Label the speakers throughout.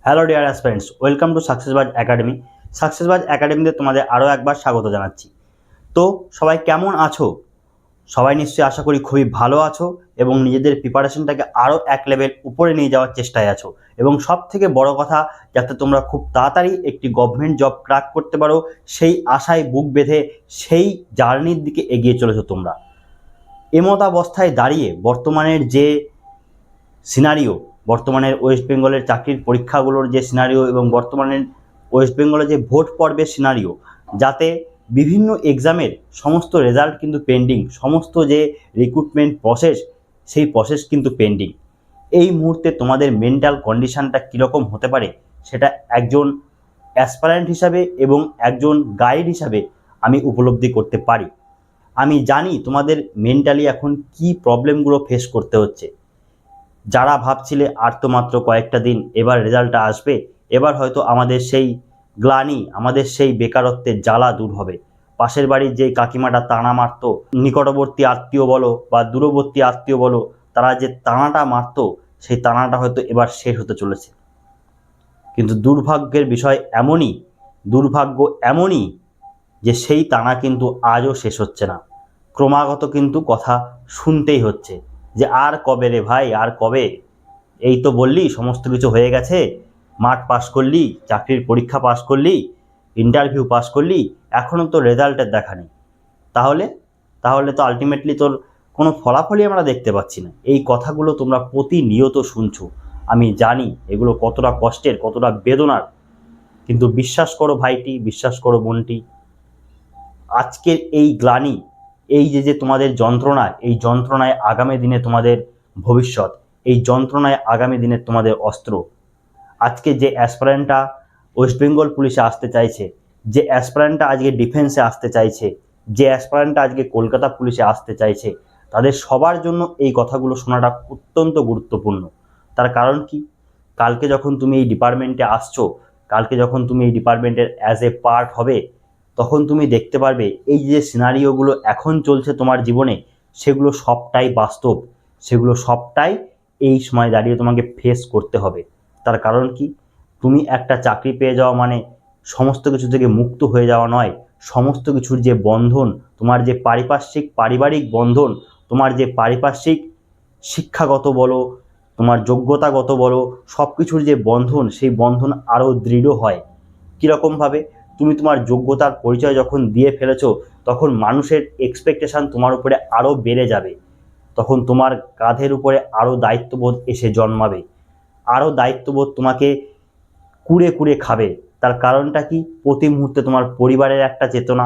Speaker 1: Hello dear aspirants, welcome to Successbaaz academy. Successbaaz একাডেমিতে তোমাদের আরও একবার স্বাগত জানাচ্ছি। তো সবাই কেমন আছো? সবাই নিশ্চয়ই আশা করি খুবই ভালো আছো এবং নিজেদের প্রিপারেশনটাকে আরও এক লেভেল উপরে নিয়ে যাওয়ার চেষ্টায় আছো। এবং সব থেকে বড় কথা, যাতে তোমরা খুব তাড়াতাড়ি একটি গভর্নমেন্ট জব ক্র্যাক করতে পারো, সেই আশায় বুক বেঁধে সেই জার্নির দিকে এগিয়ে চলেছো তোমরা। এমতাবস্থায় দাঁড়িয়ে বর্তমানের যে সিনারিও, বর্তমানের ওয়েস্ট বেঙ্গলের চাকরির পরীক্ষাগুলোর যে সিনারিও এবং বর্তমানের ওয়েস্ট বেঙ্গলে যে ভোট পর্বের সিনারিও, যাতে বিভিন্ন এক্সামের সমস্ত রেজাল্ট কিন্তু পেন্ডিং, সমস্ত যে রিক্রুটমেন্ট প্রসেস সেই প্রসেস কিন্তু পেন্ডিং। এই মুহূর্তে তোমাদের মেন্টাল কন্ডিশনটা কীরকম হতে পারে সেটা একজন অ্যাসপারেন্ট হিসাবে এবং একজন গাইড হিসাবে আমি উপলব্ধি করতে পারি। আমি জানি তোমাদের মেন্টালি এখন কি প্রবলেমগুলো ফেস করতে হচ্ছে। যারা ভাবছিলে আর তো মাত্র কয়েকটা দিন, এবার রেজাল্টটা আসবে, এবার হয়তো আমাদের সেই গ্লানি, আমাদের সেই বেকারত্বের জ্বালা দূর হবে, পাশের বাড়ির যে কাকিমাটা তাড়া মারত, নিকটবর্তী আত্মীয় বলো বা দূরবর্তী আত্মীয় বলো, তারা যে তাড়াটা মারত, সেই তাড়াটা হয়তো এবার শেষ হতে চলেছে। কিন্তু দুর্ভাগ্যের বিষয় এমনই, দুর্ভাগ্য এমনই যে সেই তাড়া কিন্তু আজও শেষ হচ্ছে না। ক্রমাগত কিন্তু কথা শুনতেই হচ্ছে যে আর কবে রে ভাই, আর কবে? এই তো বললি সমস্ত কিছু হয়ে গেছে, মাঠ পাস করলি, চাকরির পরীক্ষা পাস করলি, ইন্টারভিউ পাস করলি, এখনও তো রেজাল্টের দেখা নেই। তাহলে তাহলে তো আলটিমেটলি তোর কোনো ফলাফলই আমরা দেখতে পাচ্ছি না। এই কথাগুলো তোমরা প্রতিনিয়ত শুনছো, আমি জানি এগুলো কতটা কষ্টের, কতটা বেদনার। কিন্তু বিশ্বাস করো ভাইটি, বিশ্বাস করো বোনটি, আজকের এই গ্লানি, এই যে তোমাদের যন্ত্রণা, এই যন্ত্রণায় আগামী দিনে তোমাদের ভবিষ্যৎ, এই যন্ত্রণায় আগামী দিনে তোমাদের অস্ত্র। আজকে যে অ্যাসপারেন্টটা ওয়েস্ট বেঙ্গল পুলিশে আসতে চাইছে, যে অ্যাসপারেন্টটা আজকে ডিফেন্সে আসতে চাইছে, যে অ্যাসপারেন্টটা আজকে কলকাতা পুলিশে আসতে চাইছে, তাদের সবার জন্য এই কথাগুলো শোনাটা অত্যন্ত গুরুত্বপূর্ণ। তার কারণ কি, কালকে যখন তুমি এই ডিপার্টমেন্টে আসছো, কালকে যখন তুমি এই ডিপার্টমেন্টের অ্যাজ এ পার্ট হবে, তখন তুমি দেখতে পারবে এই যে সিনারিওগুলো এখন চলছে তোমার জীবনে, সেগুলো সবটাই বাস্তব, সেগুলো সবটাই এই সময় দাঁড়িয়ে তোমাকে ফেস করতে হবে। তার কারণ কি, তুমি একটা চাকরি পেয়ে যাওয়া মানে সমস্ত কিছু থেকে মুক্ত হয়ে যাওয়া নয়। সমস্ত কিছুর যে বন্ধন, তোমার যে পারিবারিক বন্ধন, তোমার যে পারিপার্শ্বিক শিক্ষাগত বলো, তোমার যোগ্যতাগত বলো, সব কিছুর যে বন্ধন, সেই বন্ধন আরও দৃঢ় হয়। কীরকমভাবে, তুমি তোমার যোগ্যতার পরিচয় যখন দিয়ে ফেলেছো, তখন মানুষের এক্সপেকটেশান তোমার উপরে আরও বেড়ে যাবে। তখন তোমার কাঁধের উপরে আরও দায়িত্ববোধ এসে জন্মাবে, আরও দায়িত্ববোধ তোমাকে কুড়ে কুড়ে খাবে। তার কারণটা কি, প্রতি মুহূর্তে তোমার পরিবারের একটা চেতনা,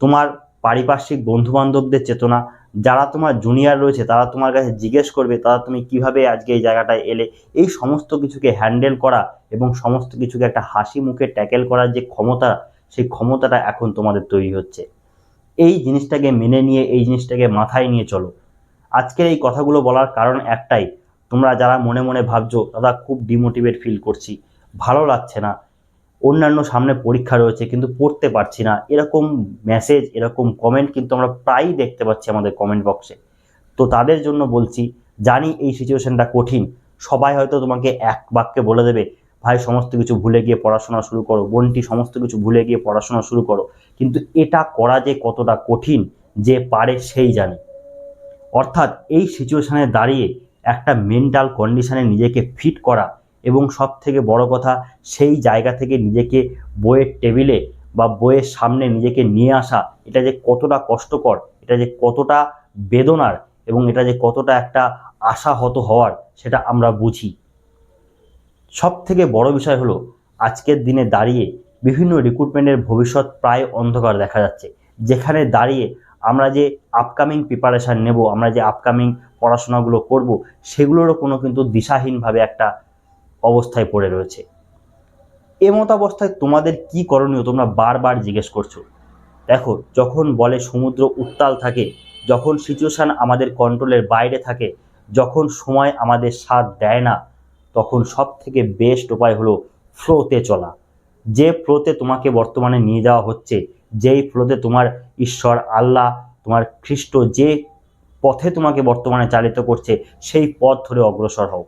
Speaker 1: তোমার পারিপার্শ্বিক বন্ধুবান্ধবদের চেতনা, যারা তোমার জুনিয়র রয়েছে তারা তোমার কাছে জিজ্ঞেস করবে তারা তুমি কিভাবে আজকে এই জায়গাটায় এলে। এই সমস্ত কিছুকে হ্যান্ডেল করা এবং সমস্ত কিছুকে একটা হাসি মুখে ট্যাকেল করার যে ক্ষমতা, সেই ক্ষমতাটা এখন তোমাদের তৈরি হচ্ছে। এই জিনিসটাকে মেনে নিয়ে, এই জিনিসটাকে মাথায় নিয়ে চলো। আজকের এই কথাগুলো বলার কারণ একটাই, তোমরা যারা মনে মনে ভাবছো দাদা খুব ডিমোটিভেট ফিল করছি, ভালো লাগছে না, অন্যান্য সামনে পরীক্ষা রয়েছে কিন্তু পড়তে পারছি না, এরকম মেসেজ, এরকম কমেন্ট কিন্তু আমরা প্রায়ই দেখতে পাচ্ছি আমাদের কমেন্ট বক্সে। তো তাদের জন্য বলছি, জানি এই সিচুয়েশনটা কঠিন, সবাই হয়তো তোমাকে এক বাক্যে বলে দেবে ভাই সমস্ত কিছু ভুলে গিয়ে পড়াশোনা শুরু করো, বোনটি সমস্ত কিছু ভুলে গিয়ে পড়াশোনা শুরু করো, কিন্তু এটা করা যে কতটা কঠিন, যে পারে সেই জানে। অর্থাৎ এই সিচুয়েশানে দাঁড়িয়ে একটা মেন্টাল কন্ডিশানে নিজেকে ফিট করা এবং সব থেকে বড় কথা, সেই জায়গা থেকে নিজেকে বইয়ের টেবিলে বা বইয়ের সামনে নিজেকে নিয়ে আসা, এটা যে কতটা কষ্টকর, এটা যে কতটা বেদনার এবং এটা যে কতটা একটা আশাহত হওয়ার, সেটা আমরা বুঝি। সব থেকে বড় বিষয় হলো, আজকের দিনে দাঁড়িয়ে বিভিন্ন রিক্রুটমেন্টের ভবিষ্যৎ প্রায় অন্ধকার দেখা যাচ্ছে। যেখানে দাঁড়িয়ে আমরা যে আপকামিং প্রিপারেশান নেব, আমরা যে আপকামিং পড়াশোনাগুলো করব, সেগুলোরও কোনো কিন্তু দিশাহীনভাবে একটা অবস্থায় পড়ে রয়েছে। এমতাবস্থায় তোমাদের কি করণীয় তোমরা বারবার জিজ্ঞেস করছো। দেখো, যখন বলে সমুদ্র উত্তাল থাকে, যখন সিচুয়েশান আমাদের কন্ট্রোলের বাইরে থাকে, যখন সময় আমাদের সাথ দেয় না, তখন সব থেকে বেস্ট উপায় হলো ফ্লোতে চলা। যে ফ্লোতে তোমাকে বর্তমানে নিয়ে যাওয়া হচ্ছে, যেই ফ্লোতে তোমার ঈশ্বর, আল্লাহ, তোমার খ্রিস্ট যে পথে তোমাকে বর্তমানে চালিত করছে, সেই পথ ধরে অগ্রসর হও।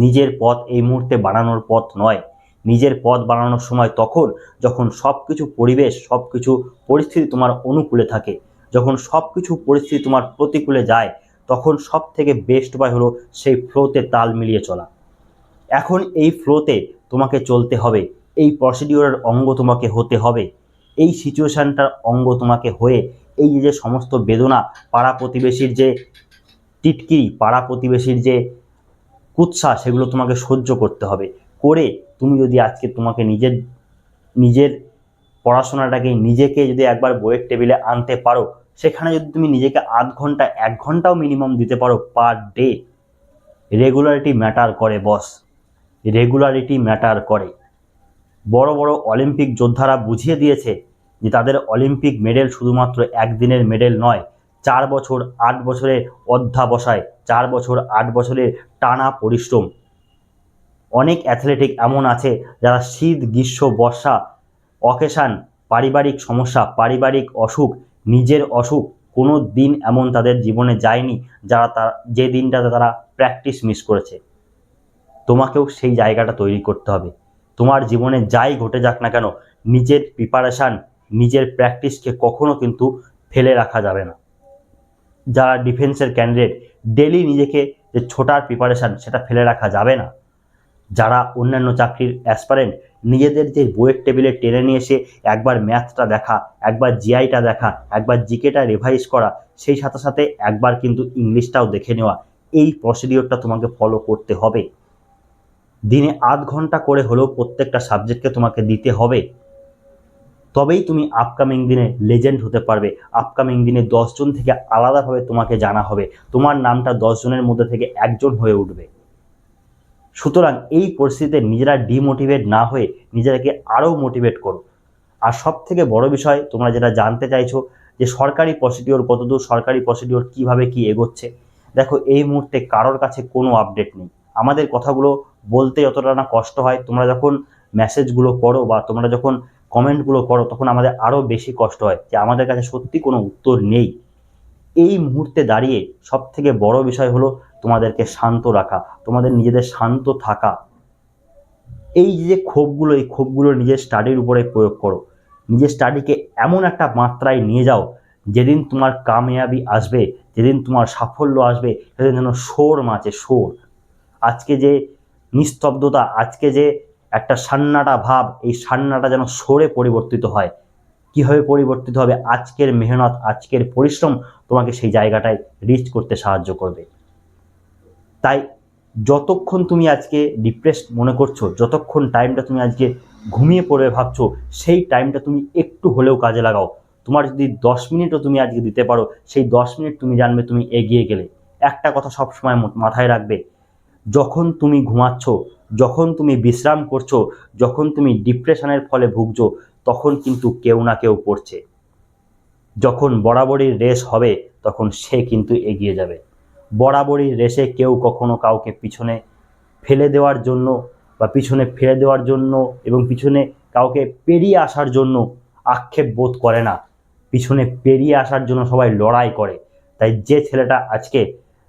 Speaker 1: নিজের পথ এই মুহূর্তে বানানোর পথ নয়। নিজের পথ বানানোর সময় তখন, যখন সব কিছু পরিবেশ, সব কিছু পরিস্থিতি তোমার অনুকূলে থাকে, যখন সব কিছু পরিস্থিতি তোমার প্রতিকূলে যায়, তখন সব থেকে বেস্ট উপায় হলো সেই ফ্লোতে তাল মিলিয়ে চলা। এখন এই ফ্লোতে তোমাকে চলতে হবে, এই প্রসিডিওরের অঙ্গ তোমাকে হতে হবে, এই সিচুয়েশানটার অঙ্গ তোমাকে হয়ে এই যে সমস্ত বেদনা, পাড়া প্রতিবেশীর যে টিটকিরি, পাড়া প্রতিবেশীর যে কুৎসা, সেগুলো তোমাকে সহ্য করতে হবে। করে তুমি যদি আজকে তোমাকে নিজের পড়াশোনাটাকে, নিজেকে যদি একবার বইয়ের টেবিলে আনতে পারো, সেখানে যদি তুমি নিজেকে আধ ঘন্টা 1 ঘন্টাও মিনিমাম দিতে পারো পার ডে, রেগুলারিটি ম্যাটার করে বস, রেগুলারিটি ম্যাটার করে। বড় বড় অলিম্পিক যোদ্ধারা বুঝিয়ে দিয়েছে যে তাদের অলিম্পিক মেডেল শুধুমাত্র একদিনের মেডেল নয়, 4 বছর 8 বছরের অধ্যাবসায়, 4 বছর 8 বছরের টানা পরিশ্রম। অনেক অ্যাথলেটিক এমন আছে যারা শীত, গ্রীষ্ম, বর্ষা, অকেশান, পারিবারিক সমস্যা, পারিবারিক অসুখ, নিজের অসুখ, কোনো দিন এমন তাদের জীবনে যায়নি যে দিনটাতে তারা প্র্যাকটিস মিস করেছে। তোমাকেও সেই জায়গাটা তৈরি করতে হবে। তোমার জীবনে যাই ঘটে যাক না কেন, নিজের প্রিপারেশান, নিজের প্র্যাকটিসকে কখনো কিন্তু ফেলে রাখা যাবে না। যারা ডিফেন্সের ক্যান্ডিডেট, ডেলি নিজেকে যে ছোটার প্রিপারেশান, সেটা ফেলে রাখা যাবে না। যারা অন্যান্য চাকরির অ্যাসপারেন্ট, নিজেদের যে বইয়ের টেবিলে টেনে নিয়ে এসে একবার ম্যাথটা দেখা, একবার জিআইটা দেখা, একবার জিকেটা রিভাইজ করা, সেই সাথে সাথে একবার কিন্তু ইংলিশটাও দেখে নেওয়া, এই প্রসিডিওরটা তোমাকে ফলো করতে হবে। দিনে আধ ঘন্টা করে হলেও প্রত্যেকটা সাবজেক্টকে তোমাকে দিতে হবে। তবেই তুমি আপকামিং দিনে লেজেন্ড হতে পারবে। আপকামিং দিনে 10 জন থেকে আলাদাভাবে তোমাকে জানা হবে, তোমার নামটা 10 জনের মধ্যে থেকে একজন হয়ে উঠবে। সুতরাং এই পরিস্থিতিতে নিজেরা ডিমোটিভেট না হয়ে নিজেরাকে আরও মোটিভেট করো। আর সব থেকে বড় বিষয়, তোমরা যেটা জানতে চাইছো যে সরকারি প্রসিডিওর কতদূর, সরকারি প্রসিডিওর কিভাবে কি এগোচ্ছে, দেখো এই মুহূর্তে কারোর কাছে কোনো আপডেট নেই। আমাদের কথাগুলো বলতে যতটা না কষ্ট হয়, তোমরা যখন মেসেজগুলো করো বা তোমরা যখন কমেন্টগুলো করো, তখন আমাদের আরও বেশি কষ্ট হয় যে আমাদের কাছে সত্যি কোনো উত্তর নেই। এই মুহূর্তে দাঁড়িয়ে সব থেকে বড় বিষয় হলো তোমাদেরকে শান্ত রাখা, তোমাদের নিজেদের শান্ত থাকা। এই যে ক্ষোভগুলো, এই ক্ষোভগুলো নিজের স্টাডির উপরে প্রয়োগ করো। নিজের স্টাডিকে এমন একটা মাত্রায় নিয়ে যাও, যেদিন তোমার কাময়াবি আসবে, যেদিন তোমার সাফল্য আসবে, সেদিন যেন শোর মাচে, শোর। আজকে যে নিস্তব্ধতা, আজকে যে একটা সান্নাটা ভাব, এই সান্নাটা যেন শোরে পরিবর্তিত হয়। কীভাবে পরিবর্তিত হবে? আজকের মেহনত, আজকের পরিশ্রম তোমাকে সেই জায়গাটায় রিচ করতে সাহায্য করবে। তাই যতক্ষণ তুমি আজকে ডিপ্রেসড মনে করছো, যতক্ষণ টাইমটা তুমি আজকে ঘুমিয়ে পড়বে ভাবছো, সেই টাইমটা তুমি একটু হলেও কাজে লাগাও। তোমার যদি 10 মিনিটও তুমি আজকে দিতে পারো, সেই 10 মিনিট তুমি জানবে তুমি এগিয়ে গেলে। একটা কথা সবসময় মাথায় রাখবে, যখন তুমি ঘুমাচ্ছ, যখন তুমি বিশ্রাম করছো, যখন তুমি ডিপ্রেশনের ফলে ভুগছো, তখন কিন্তু কেউ না কেউ পড়ছে। যখন বরাবরই রেস হবে, তখন সে কিন্তু এগিয়ে যাবে। বরাবরই রেসে কেউ কখনো কাউকে পিছনে ফেলে দেওয়ার জন্য বা পিছনে ফেলে দেওয়ার জন্য এবং পিছনে কাউকে পেরিয়ে আসার জন্য আক্ষেপ বোধ করে না। পিছনে পেরিয়ে আসার জন্য সবাই লড়াই করে। তাই যে ছেলেটা আজকে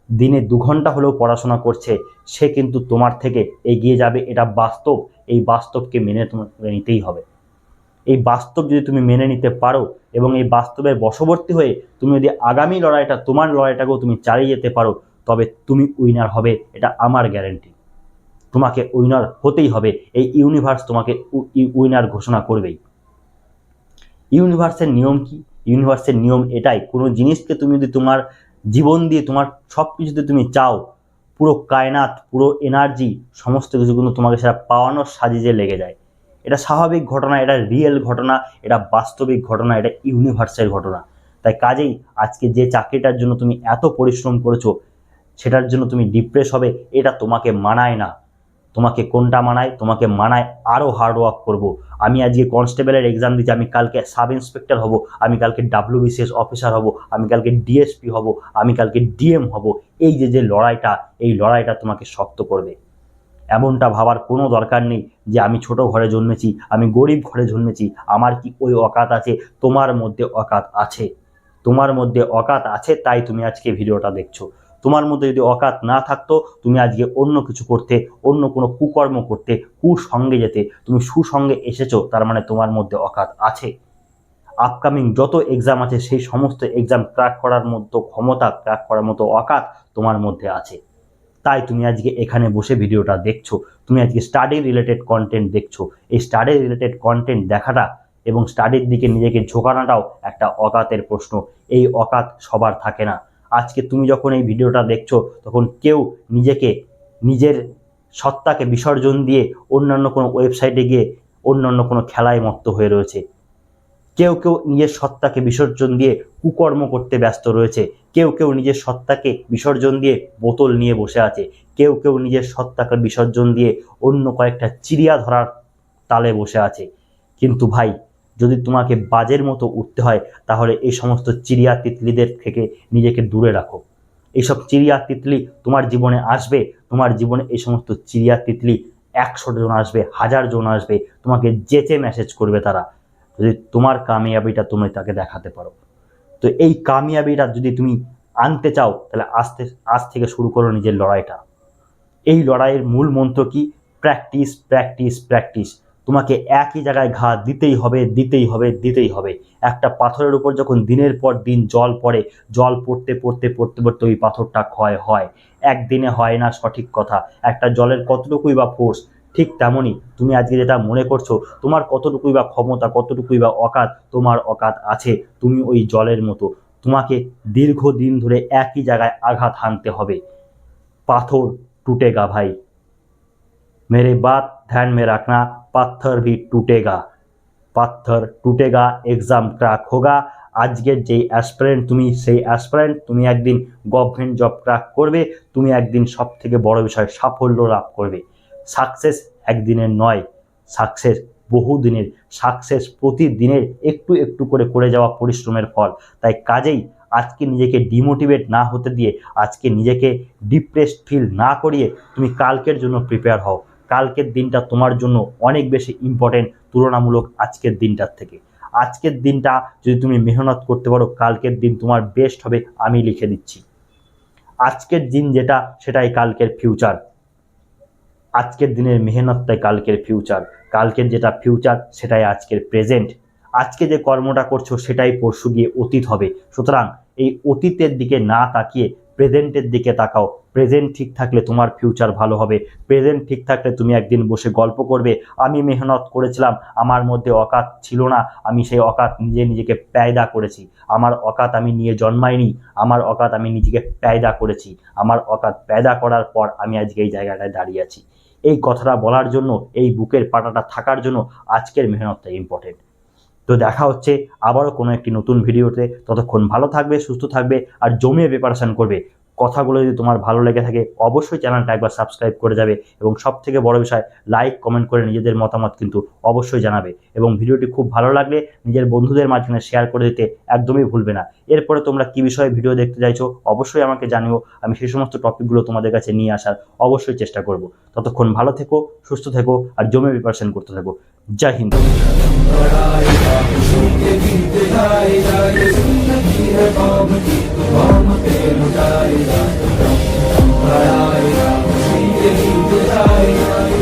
Speaker 1: দিনে 2 ঘন্টা হলেও পড়াশোনা করছে, সে কিন্তু তোমার থেকে এগিয়ে যাবে, এটা বাস্তব। এই বাস্তবকে মেনে তোমাকে নিতেই হবে। এই বাস্তব যদি তুমি মেনে নিতে পারো এবং এই বাস্তবের বশবর্তী হয়ে তুমি যদি আগামী লড়াইটা, তোমার লড়াইটাকেও তুমি চালিয়ে যেতে পারো, তবে তুমি উইনার হবে, এটা আমার গ্যারেন্টি। তোমাকে উইনার হতেই হবে, এই ইউনিভার্স তোমাকে উইনার ঘোষণা করবেই। ইউনিভার্সের নিয়ম কি? ইউনিভার্সের নিয়ম এটাই, কোনো জিনিসকে তুমি যদি তোমার জীবন দিয়ে, তোমার সব কিছুতে তুমি চাও, পুরো কায়নাত, পুরো এনার্জি, সমস্ত কিছু কিন্তু তোমাকে সেটা পাওয়ানোর সাজিয়ে লেগে যায়। এটা স্বাভাবিক ঘটনা, এটা রিয়েল ঘটনা, এটা বাস্তবিক ঘটনা, এটা ইউনিভার্সের ঘটনা। তাই কাজেই আজকে যে চাকরিটার জন্য তুমি এত পরিশ্রম করেছো, সেটার জন্য তুমি ডিপ্রেস হবে, এটা তোমাকে মানায় না। তোমাকে কোনটা মানায়? তোমাকে মানায় আরও হার্ডওয়ার্ক করব। আমি আজকে কনস্টেবলের এক্সাম দিচ্ছি, আমি কালকে সাব ইন্সপেক্টর হব, আমি কালকে WBCS অফিসার হব, আমি কালকে DSP হব, আমি কালকে DM হব। এই যে লড়াইটা, এই লড়াইটা তোমাকে শক্ত করবে। এমনটা ভাবার কোনো দরকার নেই যে আমি ছোট ঘরে জন্মেছি, আমি গরিব ঘরে জন্মেছি, আমার কি ওই অকাত আছে? তোমার মধ্যে অকাত আছে, তোমার মধ্যে অকাত আছে, তাই তুমি আজকে ভিডিওটা দেখছো। তোমার মধ্যে যদি অকাত না থাকতো তুমি আজকে অন্য কিছু করতে, অন্য কোনো কুকর্ম করতে, কুসঙ্গে যেতে। তুমি সুসঙ্গে এসেছো, তার মানে তোমার মধ্যে অকাত আছে। আপকামিং যত এক্সাম আছে সেই সমস্ত এক্সাম ক্র্যাক করার মতো ক্ষমতা, ক্র্যাক করার মতো অকাত তোমার মধ্যে আছে। তাই তুমি আজকে এখানে বসে ভিডিওটা দেখছো, তুমি আজকে স্টাডি রিলেটেড কন্টেন্ট দেখছো। এই স্টাডি রিলেটেড কন্টেন্ট দেখাটা এবং স্টাডির দিকে নিজেকে ঝোঁকানোটাও একটা অকাতের প্রশ্ন। এই অকাত সবার থাকে না। আজকে তুমি যখন এই ভিডিওটা দেখছো তখন কেউ নিজেকে, নিজের সত্তাকে বিসর্জন দিয়ে অন্যান্য কোনো ওয়েবসাইটে গিয়ে অন্যান্য কোনো খেলায় মত্ত হয়ে রয়েছে। কেউ কেউ নিজের সত্তাকে বিসর্জন দিয়ে কুকর্ম করতে ব্যস্ত রয়েছে। কেউ কেউ নিজের সত্তাকে বিসর্জন দিয়ে বোতল নিয়ে বসে আছে। কেউ কেউ নিজের সত্তাকে বিসর্জন দিয়ে অন্য কয়েকটা চিড়িয়া ধরার তালে বসে আছে। কিন্তু ভাই, যদি তোমাকে বাজের মতো উঠতে হয় তাহলে এই সমস্ত চিড়িয়া তিতলিদের থেকে নিজেকে দূরে রাখো। এইসব চিড়িয়া তিতলি তোমার জীবনে আসবে, তোমার জীবনে এই সমস্ত চিড়িয়া তিতলি 100 জন আসবে, 1000 জন আসবে, তোমাকে যেচে মেসেজ করবে তারা, যদি তোমার কামিয়াবিটা তুমি তাকে দেখাতে পারো। তো এই কামিয়াবিটা যদি তুমি আনতে চাও তাহলে আজ থেকে শুরু করো নিজের লড়াইটা। এই লড়াইয়ের মূল মন্ত্র কি? Practice, practice, practice. তোমাকে একই জায়গায় ঘা দিতেই হবে, দিতেই হবে, দিতেই হবে। একটা পাথরের উপর যখন দিনের পর দিন জল পড়ে, জল পড়তে পড়তে পড়তে পড়তে ওই পাথরটা ক্ষয় হয়। একদিনে হয় না, সঠিক কথা। একটা জলের কতটুকুই বা ফোর্স, ঠিক তেমনই তুমি আজকে যেটা মনে করছো তোমার কতটুকুই বা ক্ষমতা, কতটুকুই বা অকাত, তোমার অকাত আছে। তুমি ওই জলের মতো, তোমাকে দীর্ঘদিন ধরে একই জায়গায় আঘাত হানতে হবে। पाथर टूटेगा भाई, मेरे बात ध्यान में रखना, पत्थर भी टूटेगा, पत्थर टूटेगा, एग्जाम क्रैक होगा। আজকের যে অ্যাসপিরেন্ট তুমি, সেই অ্যাসপিরেন্ট তুমি একদিন গভর্নমেন্ট জব ক্র্যাক করবে, তুমি একদিন সব থেকে বড় বিষয় সাফল্য লাভ করবে। সাকসেস একদিনের নয়, সাকসেস বহুদিনের, সাকসেস প্রতিদিনের একটু একটু করে করে যাওয়া পরিশ্রমের ফল। তাই কাজেই আজকে নিজেকে ডিমোটিভেট না হতে দিয়ে, আজকে নিজেকে ডিপ্রেসড ফিল না করিয়ে তুমি কালকের জন্য প্রিপেয়ার হও। কালকের দিনটা তোমার জন্য অনেক বেশি ইম্পর্টেন্ট তুলনামূলক আজকের দিনটার থেকে। আজকের দিনটা যদি তুমি মেহনত করতে পারো, কালকের দিন তোমার বেস্ট হবে, আমি লিখে দিচ্ছি। আজকের দিন যেটা, সেটাই কালকের ফিউচার। আজকের দিনের মেহনতটাই কালকের ফিউচার। কালকের যেটা ফিউচার সেটাই আজকের প্রেজেন্ট। আজকে যে কর্মটা করছো সেটাই পরশু গিয়ে অতীত হবে। সুতরাং এই অতীতের দিকে না তাকিয়ে প্রেজেন্টের দিকে তাকাও। প্রেজেন্ট ঠিক থাকলে তোমার ফিউচার ভালো হবে। প্রেজেন্ট ঠিক থাকলে তুমি একদিন বসে গল্প করবে, আমি মেহনত করেছিলাম, আমার মধ্যে অকাত ছিল না, আমি সেই অকাত নিজেকে প্যায়দা করেছি। আমার অকাত আমি নিয়ে জন্মাইনি, আমার অকাত আমি নিজেকে প্যায়দা করেছি। আমার অকাত প্যায়দা করার পর আমি আজকে এই জায়গাটায় দাঁড়িয়ে আছি। এই কথাটা বলার জন্য, এই বুকের পাটাটা থাকার জন্য আজকের মেহনতটা ইম্পর্টেন্ট। তো দেখা হচ্ছে আবারও কোনো একটি নতুন ভিডিওতে। ততক্ষণ ভালো থাকবে, সুস্থ থাকবে আর জমিয়ে প্রিপারেশন করবে। কথাগুলো যদি তোমার ভালো লেগে থাকে অবশ্যই চ্যানেলটা একবার সাবস্ক্রাইব করে যাবে এবং সবথেকে বড় বিষয় লাইক কমেন্ট করে নিজেদের মতামত কিন্তু অবশ্যই জানাবে। এবং ভিডিওটি খুব ভালো লাগলে নিজের বন্ধুদের মাঝখানে শেয়ার করে দিতে একদমই ভুলবে না। এরপরে তোমরা কী বিষয়ে ভিডিও দেখতে চাইছো অবশ্যই আমাকে জানিও, আমি সেই সমস্ত টপিকগুলো তোমাদের কাছে নিয়ে আসার অবশ্যই চেষ্টা করব। ততক্ষণ ভালো থেকো, সুস্থ থেকো আর জমিয়ে প্রিপারেশন করতে থাকো। জয় হিন্দ।